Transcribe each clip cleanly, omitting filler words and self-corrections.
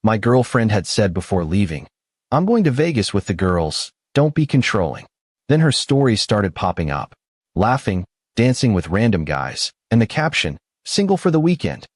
My girlfriend had said before leaving, "I'm going to Vegas with the girls, don't be controlling." Then her stories started popping up. Laughing, dancing with random guys, and the caption, "Single for the weekend."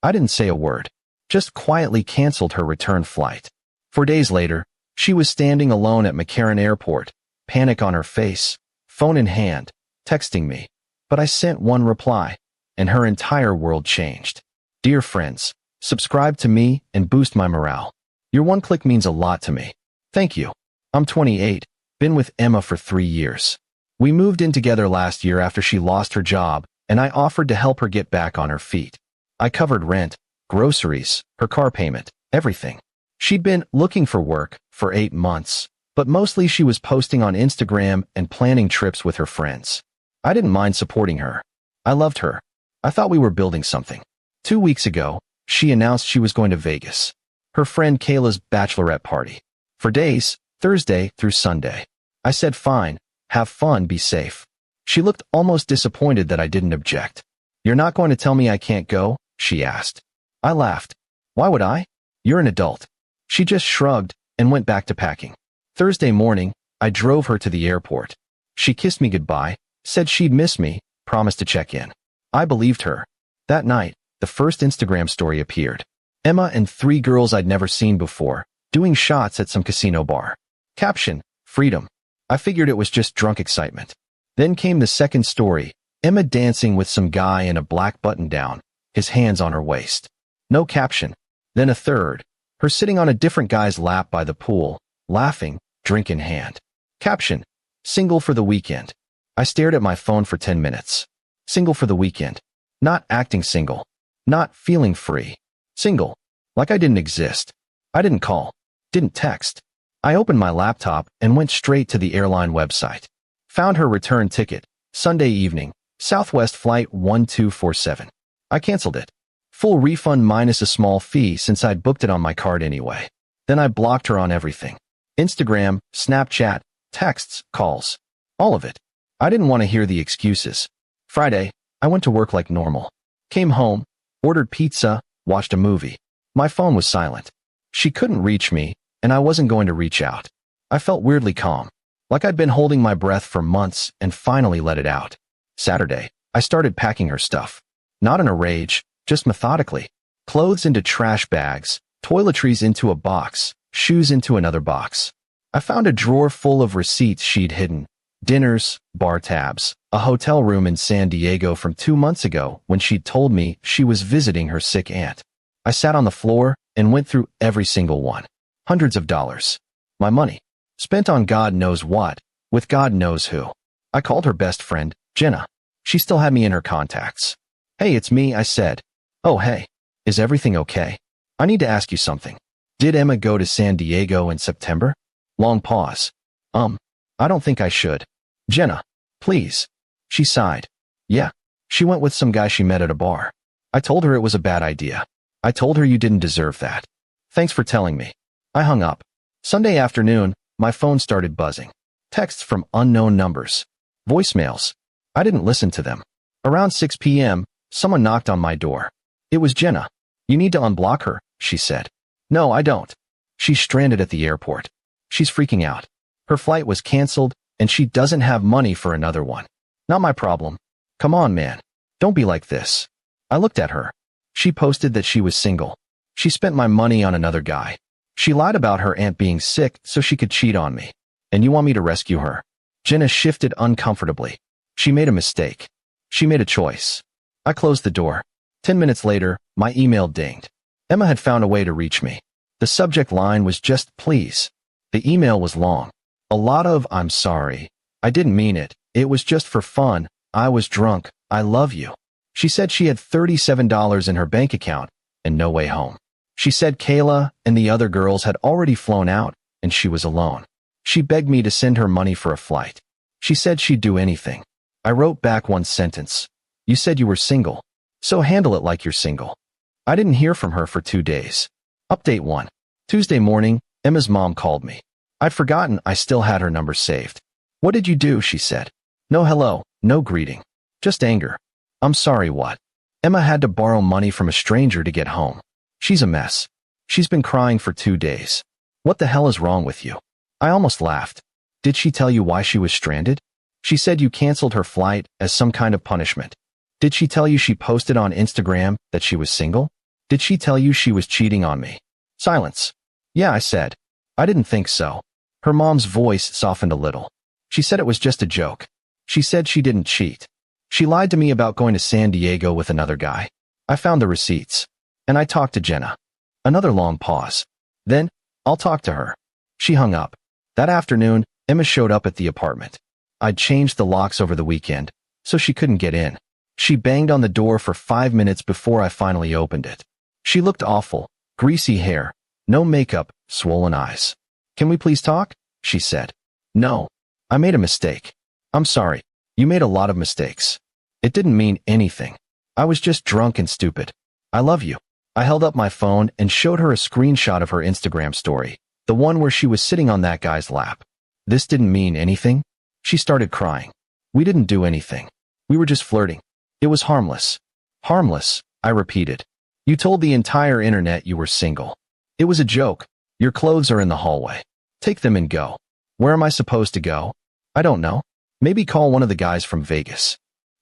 I didn't say a word, just quietly canceled her return flight. 4 days later, she was standing alone at McCarran Airport, panic on her face, phone in hand, texting me. But I sent one reply, and her entire world changed. "Dear friends, subscribe to me and boost my morale. Your one click means a lot to me. Thank you. I'm 28, been with Emma for 3 years. We moved in together last year after she lost her job, and I offered to help her get back on her feet. I covered rent, groceries, her car payment, everything. She'd been looking for work for 8 months, but mostly she was posting on Instagram and planning trips with her friends. I didn't mind supporting her. I loved her. I thought we were building something. 2 weeks ago, she announced she was going to Vegas. Her friend Kayla's bachelorette party. For days, Thursday through Sunday. I said fine, have fun, be safe. She looked almost disappointed that I didn't object. "You're not going to tell me I can't go?" she asked. I laughed. "Why would I? You're an adult." She just shrugged and went back to packing. Thursday morning, I drove her to the airport. She kissed me goodbye, said she'd miss me, promised to check in. I believed her. That night, the first Instagram story appeared. Emma and 3 girls I'd never seen before, doing shots at some casino bar. Caption, "Freedom." I figured it was just drunk excitement. Then came the second story, Emma dancing with some guy in a black button-down, his hands on her waist. No caption. Then a third, her sitting on a different guy's lap by the pool, laughing, drink in hand. Caption, "Single for the weekend." I stared at my phone for 10 minutes. Single for the weekend. Not acting single. Not feeling free. Single. Like I didn't exist. I didn't call. Didn't text. I opened my laptop and went straight to the airline website. Found her return ticket, Sunday evening, Southwest Flight 1247. I canceled it. Full refund minus a small fee since I'd booked it on my card anyway. Then I blocked her on everything. Instagram, Snapchat, texts, calls. All of it. I didn't want to hear the excuses. Friday, I went to work like normal. Came home, ordered pizza, watched a movie. My phone was silent. She couldn't reach me, and I wasn't going to reach out. I felt weirdly calm, like I'd been holding my breath for months and finally let it out. Saturday, I started packing her stuff. Not in a rage, just methodically. Clothes into trash bags, toiletries into a box, shoes into another box. I found a drawer full of receipts she'd hidden, dinners, bar tabs, a hotel room in San Diego from 2 months ago when she'd told me she was visiting her sick aunt. I sat on the floor and went through every single one. Hundreds of dollars. My money. Spent on God knows what, with God knows who. I called her best friend, Jenna. She still had me in her contacts. "Hey, it's me," I said. "Oh, hey. Is everything okay? I need to ask you something. Did Emma go to San Diego in September?" Long pause. I don't think I should. "Jenna, please." She sighed. "Yeah. She went with some guy she met at a bar." I told her it was a bad idea. I told her you didn't deserve that. "Thanks for telling me." I hung up. Sunday afternoon, my phone started buzzing. Texts from unknown numbers. Voicemails. I didn't listen to them. Around 6 p.m., someone knocked on my door. It was Jenna. "You need to unblock her," she said. "No, I don't. She's stranded at the airport. She's freaking out. Her flight was canceled, and she doesn't have money for another one. Not my problem. Come on, man. Don't be like this." I looked at her. She posted that she was single. She spent my money on another guy. She lied about her aunt being sick so she could cheat on me. And you want me to rescue her? Jenna shifted uncomfortably. She made a mistake. She made a choice. I closed the door. 10 minutes later, my email dinged. Emma had found a way to reach me. The subject line was just please. The email was long. A lot of "I'm sorry. I didn't mean it. It was just for fun. I was drunk. I love you." She said she had $37 in her bank account and no way home. She said Kayla and the other girls had already flown out and she was alone. She begged me to send her money for a flight. She said she'd do anything. I wrote back one sentence. "You said you were single, so handle it like you're single." I didn't hear from her for 2 days. Update 1. Tuesday morning, Emma's mom called me. I'd forgotten I still had her number saved. "What did you do?" she said. "No hello, no greeting. Just anger." "I'm sorry, what?" Emma had to borrow money from a stranger to get home. She's a mess. She's been crying for 2 days. What the hell is wrong with you? I almost laughed. Did she tell you why she was stranded? She said you canceled her flight as some kind of punishment. Did she tell you she posted on Instagram that she was single? Did she tell you she was cheating on me? Silence. Yeah, I said. I didn't think so. Her mom's voice softened a little. She said it was just a joke. She said she didn't cheat. She lied to me about going to San Diego with another guy. I found the receipts. And I talked to Jenna. Another long pause. Then, I'll talk to her. She hung up. That afternoon, Emma showed up at the apartment. I'd changed the locks over the weekend, so she couldn't get in. She banged on the door for 5 minutes before I finally opened it. She looked awful, greasy hair, no makeup, swollen eyes. Can we please talk? She said. No. I made a mistake. I'm sorry. You made a lot of mistakes. It didn't mean anything. I was just drunk and stupid. I love you. I held up my phone and showed her a screenshot of her Instagram story, the one where she was sitting on that guy's lap. This didn't mean anything? She started crying. We didn't do anything. We were just flirting. It was harmless. Harmless, I repeated. You told the entire internet you were single. It was a joke. Your clothes are in the hallway. Take them and go. Where am I supposed to go? I don't know. Maybe call one of the guys from Vegas.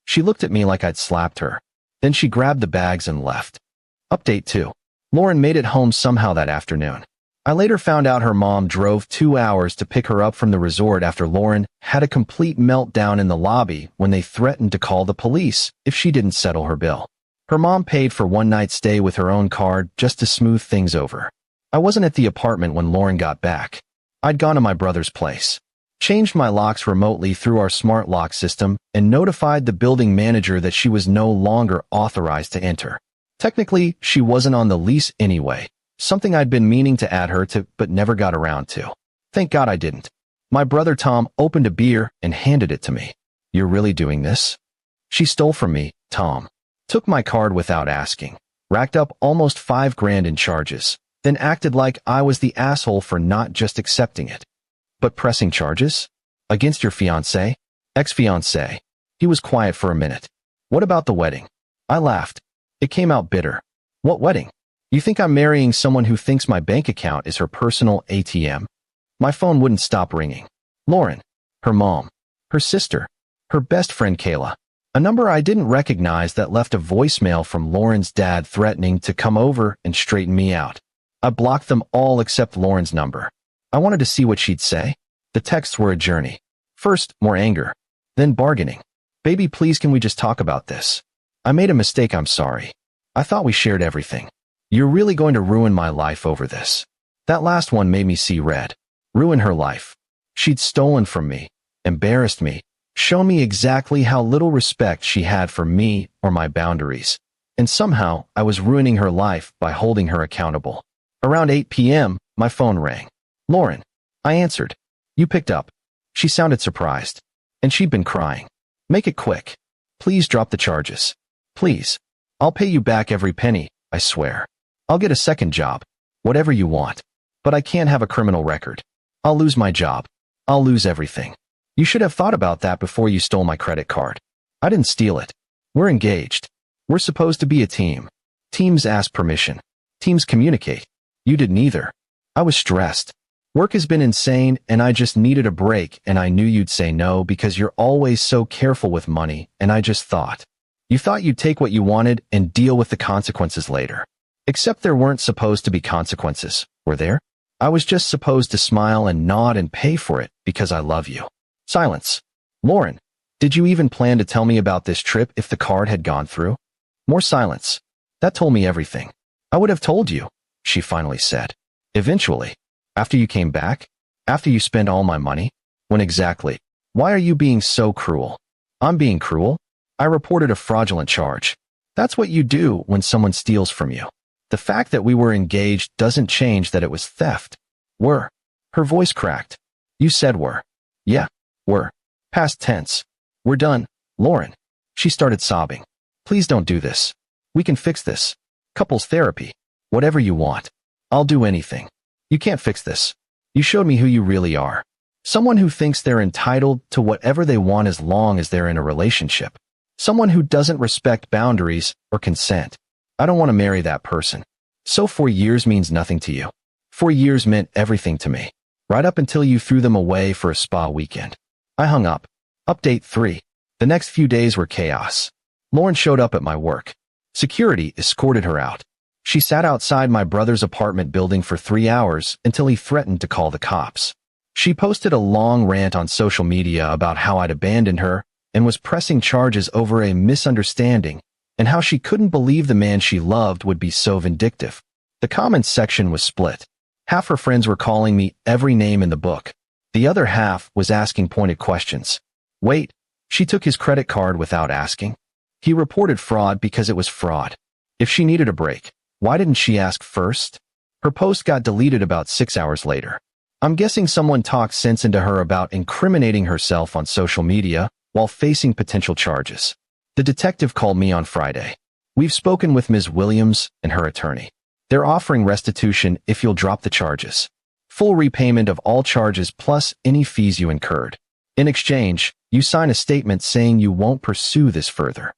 She looked at me like I'd slapped her. Then she grabbed the bags and left. Update 2. Lauren made it home somehow that afternoon. I later found out her mom drove 2 hours to pick her up from the resort after Lauren had a complete meltdown in the lobby when they threatened to call the police if she didn't settle her bill. Her mom paid for one night's stay with her own card just to smooth things over. I wasn't at the apartment when Lauren got back. I'd gone to my brother's place, changed my locks remotely through our smart lock system, and notified the building manager that she was no longer authorized to enter. Technically, she wasn't on the lease anyway, something I'd been meaning to add her to but never got around to. Thank God I didn't. My brother Tom opened a beer and handed it to me. You're really doing this? She stole from me, Tom. Took my card without asking. Racked up almost $5,000 in charges. Then acted like I was the asshole for not just accepting it. But pressing charges? Against your fiancé? Ex-fiancé? He was quiet for a minute. What about the wedding? I laughed. It came out bitter. What wedding? You think I'm marrying someone who thinks my bank account is her personal ATM? My phone wouldn't stop ringing. Lauren. Her mom. Her sister. Her best friend Kayla. A number I didn't recognize that left a voicemail from Lauren's dad threatening to come over and straighten me out. I blocked them all except Lauren's number. I wanted to see what she'd say. The texts were a journey. First, more anger. Then bargaining. Baby, please can we just talk about this? I made a mistake, I'm sorry. I thought we shared everything. You're really going to ruin my life over this. That last one made me see red. Ruin her life. She'd stolen from me, embarrassed me, shown me exactly how little respect she had for me or my boundaries. And somehow, I was ruining her life by holding her accountable. Around 8 p.m., my phone rang. Lauren. I answered. You picked up. She sounded surprised. And she'd been crying. Make it quick. Please drop the charges. Please. I'll pay you back every penny, I swear. I'll get a second job. Whatever you want. But I can't have a criminal record. I'll lose my job. I'll lose everything. You should have thought about that before you stole my credit card. I didn't steal it. We're engaged. We're supposed to be a team. Teams ask permission. Teams communicate. You did neither. I was stressed. Work has been insane and I just needed a break and I knew you'd say no because you're always so careful with money and I just thought. You thought you'd take what you wanted and deal with the consequences later. Except there weren't supposed to be consequences, were there? I was just supposed to smile and nod and pay for it because I love you. Silence. Lauren, did you even plan to tell me about this trip if the card had gone through? More silence. That told me everything. I would have told you, she finally said. Eventually. After you came back? After you spent all my money? When exactly? Why are you being so cruel? I'm being cruel? I reported a fraudulent charge. That's what you do when someone steals from you. The fact that we were engaged doesn't change that it was theft. Were. Her voice cracked. You said were. Yeah, were. Past tense. We're done, Lauren. She started sobbing. Please don't do this. We can fix this. Couples therapy. Whatever you want. I'll do anything. You can't fix this. You showed me who you really are. Someone who thinks they're entitled to whatever they want as long as they're in a relationship. Someone who doesn't respect boundaries or consent. I don't want to marry that person. So 4 years means nothing to you. 4 years meant everything to me. Right up until you threw them away for a spa weekend. I hung up. Update 3. The next few days were chaos. Lauren showed up at my work. Security escorted her out. She sat outside my brother's apartment building for 3 hours until he threatened to call the cops. She posted a long rant on social media about how I'd abandoned her and was pressing charges over a misunderstanding and how she couldn't believe the man she loved would be so vindictive. The comments section was split. Half her friends were calling me every name in the book. The other half was asking pointed questions. Wait, she took his credit card without asking? He reported fraud because it was fraud. If she needed a break, why didn't she ask first? Her post got deleted about 6 hours later. I'm guessing someone talked sense into her about incriminating herself on social media while facing potential charges. The detective called me on Friday. We've spoken with Ms. Williams and her attorney. They're offering restitution if you'll drop the charges. Full repayment of all charges plus any fees you incurred. In exchange, you sign a statement saying you won't pursue this further.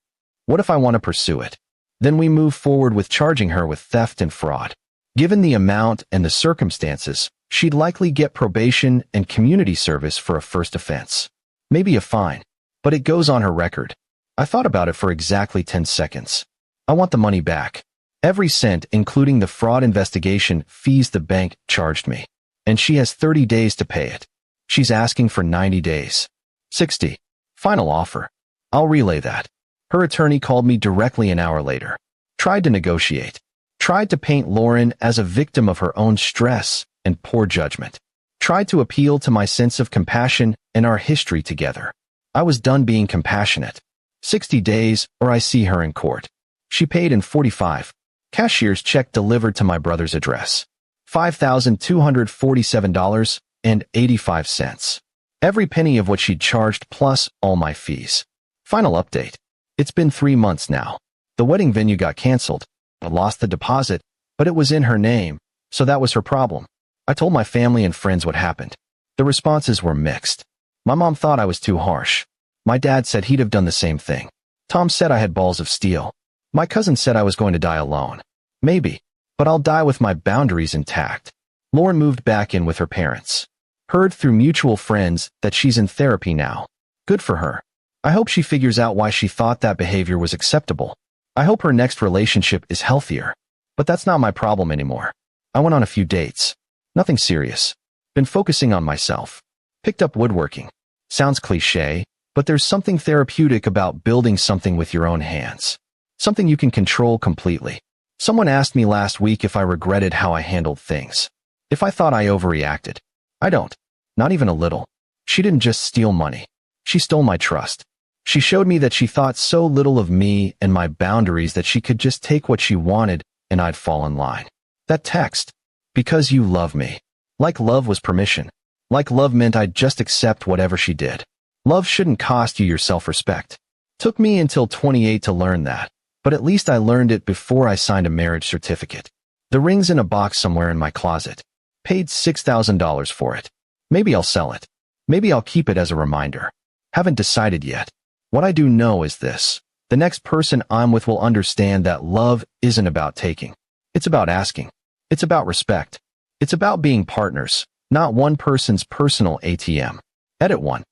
What if I want to pursue it? Then we move forward with charging her with theft and fraud. Given the amount and the circumstances, she'd likely get probation and community service for a first offense. Maybe a fine, but it goes on her record. I thought about it for exactly 10 seconds. I want the money back. Every cent, including the fraud investigation fees the bank charged me. And she has 30 days to pay it. She's asking for 90 days. 60. Final offer. I'll relay that. Her attorney called me directly an hour later. Tried to negotiate. Tried to paint Lauren as a victim of her own stress and poor judgment. Tried to appeal to my sense of compassion and our history together. I was done being compassionate. 60 days or I see her in court. She paid in 45. Cashier's check delivered to my brother's address. $5,247.85. Every penny of what she'd charged plus all my fees. Final update. It's been 3 months now. The wedding venue got canceled. I lost the deposit, but it was in her name, so that was her problem. I told my family and friends what happened. The responses were mixed. My mom thought I was too harsh. My dad said he'd have done the same thing. Tom said I had balls of steel. My cousin said I was going to die alone. Maybe, but I'll die with my boundaries intact. Lauren moved back in with her parents. Heard through mutual friends that she's in therapy now. Good for her. I hope she figures out why she thought that behavior was acceptable. I hope her next relationship is healthier. But that's not my problem anymore. I went on a few dates. Nothing serious. Been focusing on myself. Picked up woodworking. Sounds cliché, but there's something therapeutic about building something with your own hands. Something you can control completely. Someone asked me last week if I regretted how I handled things. If I thought I overreacted. I don't. Not even a little. She didn't just steal money. She stole my trust. She showed me that she thought so little of me and my boundaries that she could just take what she wanted and I'd fall in line. That text. Because you love me. Like love was permission. Like love meant I'd just accept whatever she did. Love shouldn't cost you your self-respect. Took me until 28 to learn that, but at least I learned it before I signed a marriage certificate. The ring's in a box somewhere in my closet. Paid $6,000 for it. Maybe I'll sell it. Maybe I'll keep it as a reminder. Haven't decided yet. What I do know is this. The next person I'm with will understand that love isn't about taking. It's about asking. It's about respect. It's about being partners, not one person's personal ATM. Edit 1.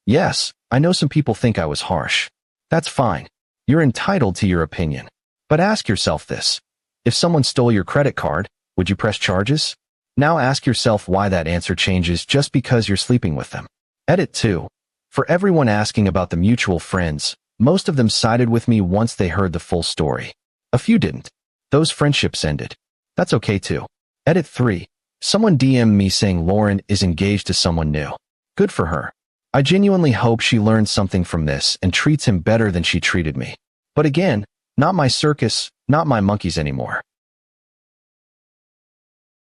Yes, I know some people think I was harsh. That's fine. You're entitled to your opinion. But ask yourself this. If someone stole your credit card, would you press charges? Now ask yourself why that answer changes just because you're sleeping with them. Edit 2. For everyone asking about the mutual friends, most of them sided with me once they heard the full story. A few didn't. Those friendships ended. That's okay too. Edit 3. Someone DM'd me saying Lauren is engaged to someone new. Good for her. I genuinely hope she learns something from this and treats him better than she treated me. But again, not my circus, not my monkeys anymore.